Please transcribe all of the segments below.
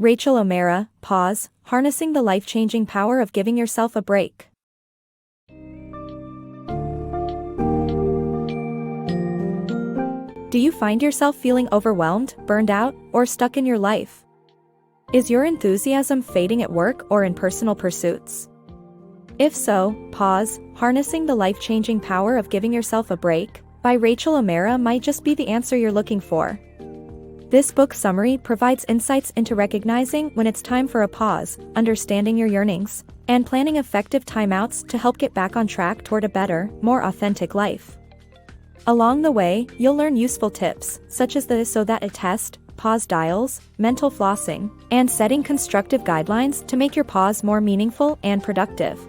Rachael O'Meara, Pause, Harnessing the Life-Changing Power of Giving Yourself a Break. Do you find yourself feeling overwhelmed, burned out, or stuck in your life? Is your enthusiasm fading at work or in personal pursuits? If so, Pause, Harnessing the Life-Changing Power of Giving Yourself a Break, by Rachael O'Meara might just be the answer you're looking for. This book summary provides insights into recognizing when it's time for a pause, understanding your yearnings, and planning effective timeouts to help get back on track toward a better, more authentic life. Along the way, you'll learn useful tips, such as the so that a test, pause dials, mental flossing, and setting constructive guidelines to make your pause more meaningful and productive.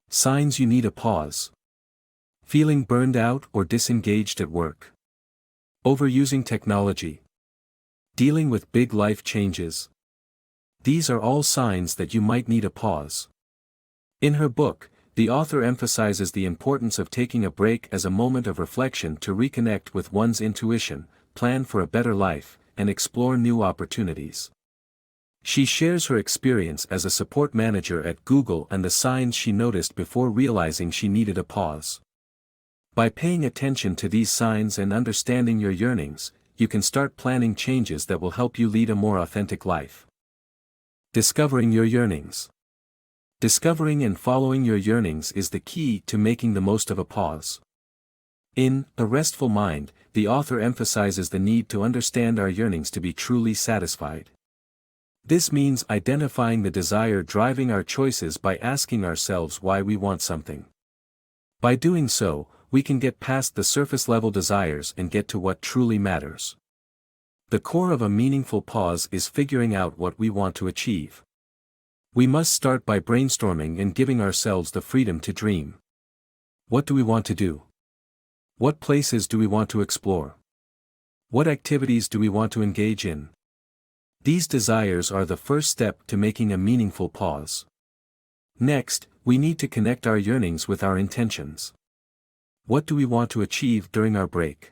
Signs you need a pause. Feeling burned out or disengaged at work. Overusing technology. Dealing with big life changes. These are all signs that you might need a pause. In her book, the author emphasizes the importance of taking a break as a moment of reflection to reconnect with one's intuition, plan for a better life, and explore new opportunities. She shares her experience as a support manager at Google and the signs she noticed before realizing she needed a pause. By paying attention to these signs and understanding your yearnings, you can start planning changes that will help you lead a more authentic life. Discovering your yearnings. Discovering and following your yearnings is the key to making the most of a pause. In A Restful Mind, the author emphasizes the need to understand our yearnings to be truly satisfied. This means identifying the desire driving our choices by asking ourselves why we want something. By doing so, we can get past the surface-level desires and get to what truly matters. The core of a meaningful pause is figuring out what we want to achieve. We must start by brainstorming and giving ourselves the freedom to dream. What do we want to do? What places do we want to explore? What activities do we want to engage in? These desires are the first step to making a meaningful pause. Next, we need to connect our yearnings with our intentions. What do we want to achieve during our break?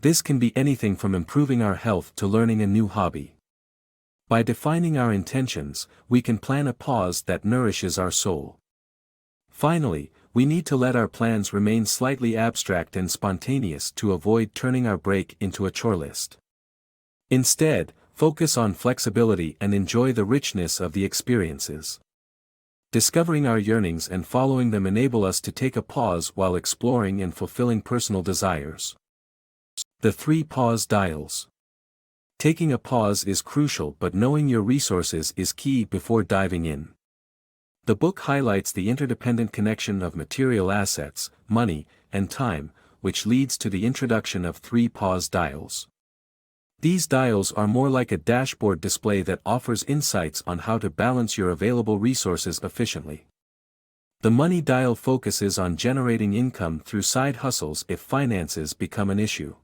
This can be anything from improving our health to learning a new hobby. By defining our intentions, we can plan a pause that nourishes our soul. Finally, we need to let our plans remain slightly abstract and spontaneous to avoid turning our break into a chore list. Instead, focus on flexibility and enjoy the richness of the experiences. Discovering our yearnings and following them enable us to take a pause while exploring and fulfilling personal desires. The 3 pause dials. Taking a pause is crucial, but knowing your resources is key before diving in. The book highlights the interdependent connection of material assets, money, and time, which leads to the introduction of 3 pause dials. These dials are more like a dashboard display that offers insights on how to balance your available resources efficiently. The money dial focuses on generating income through side hustles if finances become an issue.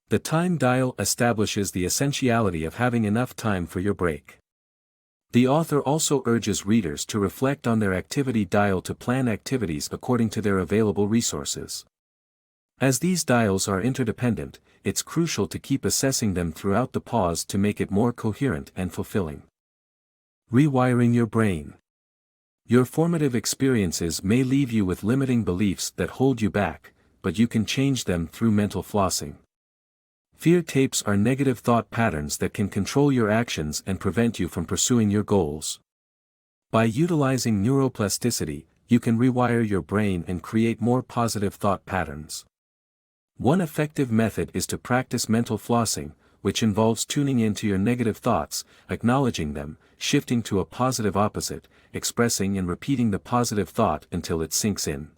The time dial establishes the essentiality of having enough time for your break. The author also urges readers to reflect on their activity dial to plan activities according to their available resources. As these dials are interdependent, it's crucial to keep assessing them throughout the pause to make it more coherent and fulfilling. Rewiring your brain. Your formative experiences may leave you with limiting beliefs that hold you back, but you can change them through mental flossing. Fear tapes are negative thought patterns that can control your actions and prevent you from pursuing your goals. By utilizing neuroplasticity, you can rewire your brain and create more positive thought patterns. One effective method is to practice mental flossing, which involves tuning into your negative thoughts, acknowledging them, shifting to a positive opposite, expressing and repeating the positive thought until it sinks in.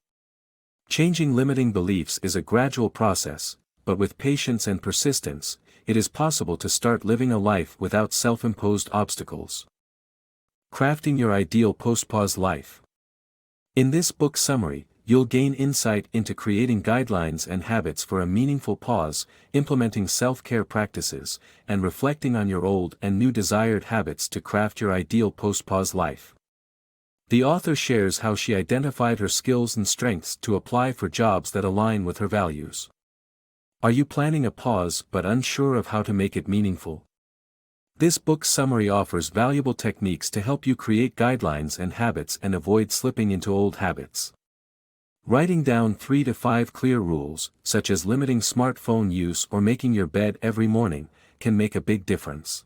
Changing limiting beliefs is a gradual process, but with patience and persistence, it is possible to start living a life without self-imposed obstacles. Crafting your ideal post-pause life. In this book summary, you'll gain insight into creating guidelines and habits for a meaningful pause, implementing self-care practices, and reflecting on your old and new desired habits to craft your ideal post-pause life. The author shares how she identified her skills and strengths to apply for jobs that align with her values. Are you planning a pause but unsure of how to make it meaningful? This book's summary offers valuable techniques to help you create guidelines and habits and avoid slipping into old habits. Writing down 3 to 5 clear rules, such as limiting smartphone use or making your bed every morning, can make a big difference.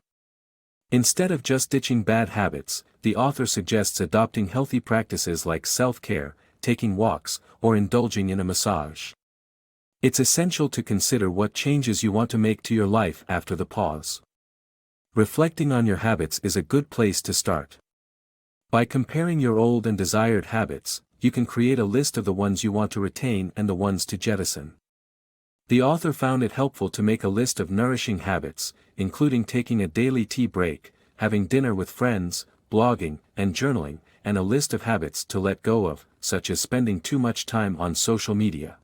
Instead of just ditching bad habits, the author suggests adopting healthy practices like self-care, taking walks, or indulging in a massage. It's essential to consider what changes you want to make to your life after the pause. Reflecting on your habits is a good place to start. By comparing your old and desired habits, you can create a list of the ones you want to retain and the ones to jettison. The author found it helpful to make a list of nourishing habits, including taking a daily tea break, having dinner with friends, blogging, and journaling, and a list of habits to let go of, such as spending too much time on social media.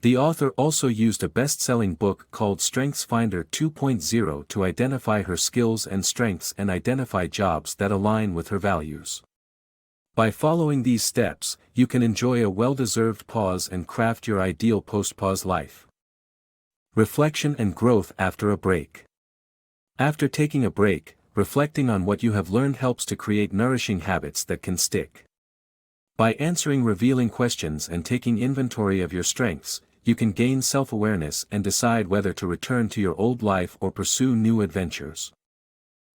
The author also used a best-selling book called StrengthsFinder 2.0 to identify her skills and strengths and identify jobs that align with her values. By following these steps, you can enjoy a well-deserved pause and craft your ideal post-pause life. Reflection and growth after a break. After taking a break, reflecting on what you have learned helps to create nourishing habits that can stick. By answering revealing questions and taking inventory of your strengths, you can gain self-awareness and decide whether to return to your old life or pursue new adventures.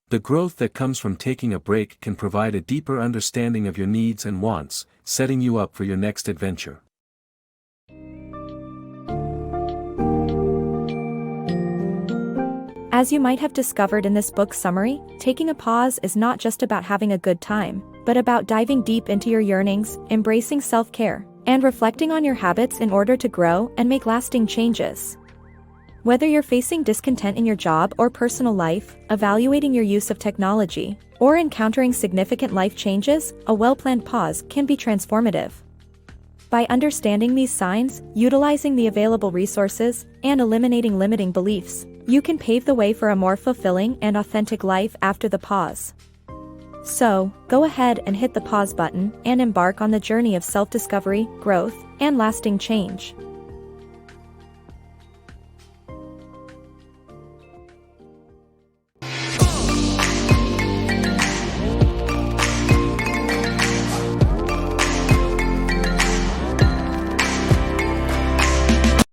The growth that comes from taking a break can provide a deeper understanding of your needs and wants, setting you up for your next adventure. As you might have discovered in this book's summary, taking a pause is not just about having a good time, but about diving deep into your yearnings, embracing self-care, and reflecting on your habits in order to grow and make lasting changes. Whether you're facing discontent in your job or personal life, evaluating your use of technology, or encountering significant life changes, a well-planned pause can be transformative. By understanding these signs, utilizing the available resources, and eliminating limiting beliefs, you can pave the way for a more fulfilling and authentic life after the pause. So, go ahead and hit the pause button and embark on the journey of self-discovery, growth, and lasting change.